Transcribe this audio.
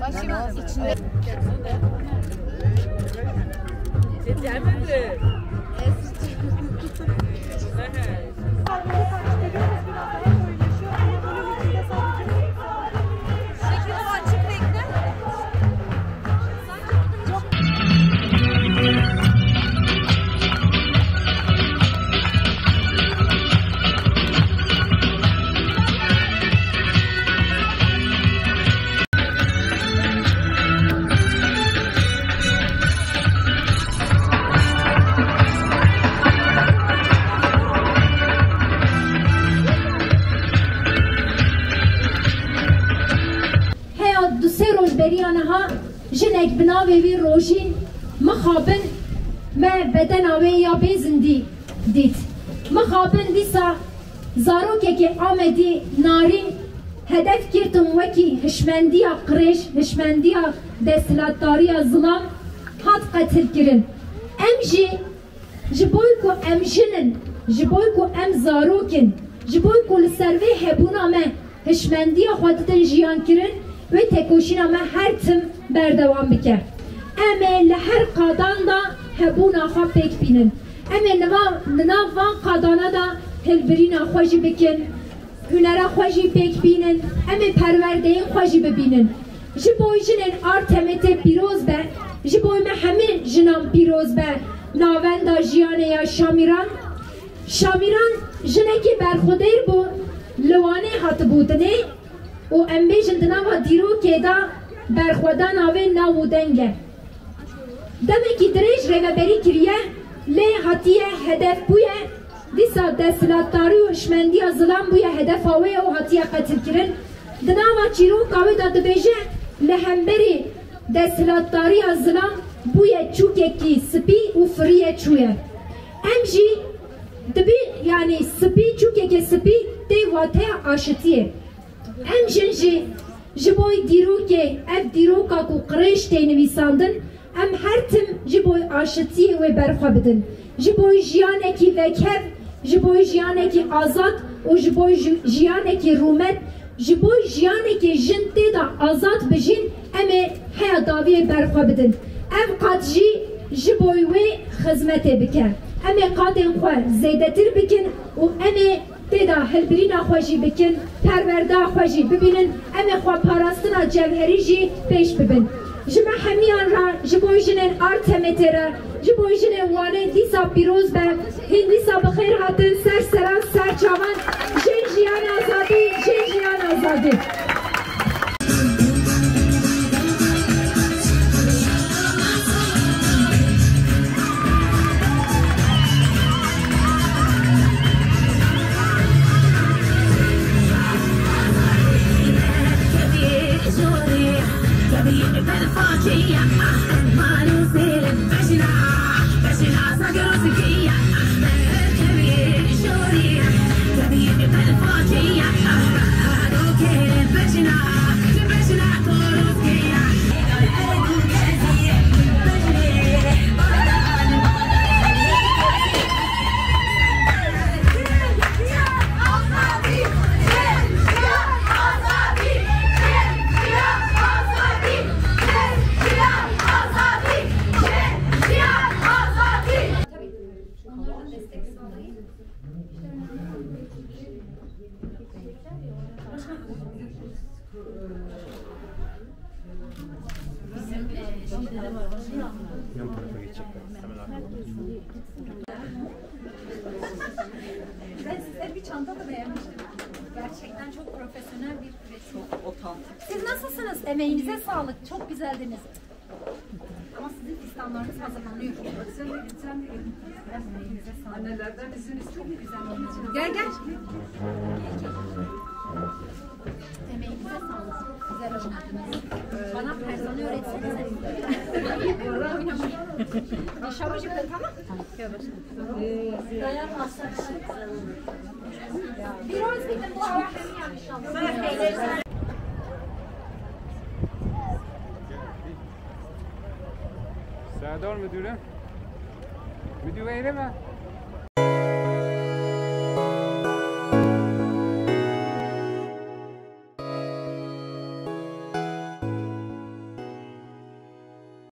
Başımın içinde. Gelmedi. Beriyanha jinek binavê wî rojîn mixabin me bedena wê ya bêzindî dît. Mixabin dîsa zarokekê Amedî narîn hedef girtin wekî hişmendiya qirêj, hişmendiya desthilatdariya zilam hat qetil kirin. Em jî ji bo ku em jinin, ji bo ku em zarokin, ji bo ku li ser vê hebûna me hişmendiya xwe didin jiyan kirin ve tekoşina me her tim berdevam bike. Eme li her qadan da hebûna xwe pêk bînin. Eme nav van qadana da hilbirîna xwe jî bikin, hünera xwe jî pêk bînin, eme perwerdeyên xwe jî bibînin. Ji bo jinên Artemetê pîroz be, ji bo me hemî jinan pîroz be navenda jiyanê ya Şamîran. Şamîran jinekî berxwedêr bû li Wanê hatibûtinê û em bêjin di nava dîrokê da berxwedana wê nav û deng e. Demekî dirêj rêveberî kiriye, lê hatiye hedef bûye, dîsa desthilatdarî û hişmendiya zilam bûye hedefa wê û hatiye qetil kirin. Di nava çîroka wê da dibêje li hemberî desthilatdariya zilam bûye çûkekî spî û firîye çûye. Em jî dibî yani spî çûkekê spî tê wateya aşitiyê. Em jin jî ji bo dîrokê ev dîroka ku qirêj tê nivîsandin em her tim ji bo aşitiyê wê berxwe bidin. Ji bo jiyanekî vekev, ji bo jiyanekî azad û ji bo jiyanekî rûmet, ji bo jiyanekî jin tê da azad bijîn em ê heya daviyê berxwe bidin. Ev qad jî ji bo wê xizmetê bike. Em ê qadên xwe zêdetir bikin û em ê têda hilbirîna xwe jî bikin, perwerda xwe jî bibînin, em ê xweparastina cewherî jî pêş bibin. Ji me hemiyan ra ji bo jinên Artemetê re, ji bo jinên Wanê dîsa pîroz be, hîn dîsa bi xêr hatin ser seran ser çavan, jên jiyan azadî, jên jiyan azadî. Yan tarafa geçecekler. Hemen arkada. Ben size bir çanta da beğenmiştim. Gerçekten çok profesyonel bir resim. Çok otantik. Siz nasılsınız? Emeğinize sağlık. Çok güzeldiniz. Ama sizin fistanlarınız hazırlanıyor. Emeğinize sağlık. Annelerden iziniz çok güzel. Gel gel. Emeğinize sağlık. Güzel oynadınız. Bana personel öğretsenize. Şabacık da tamam. Dayan aslan. Biraz bir de bu hava inşallah. Serdar müdürüm. Müdür eyleme.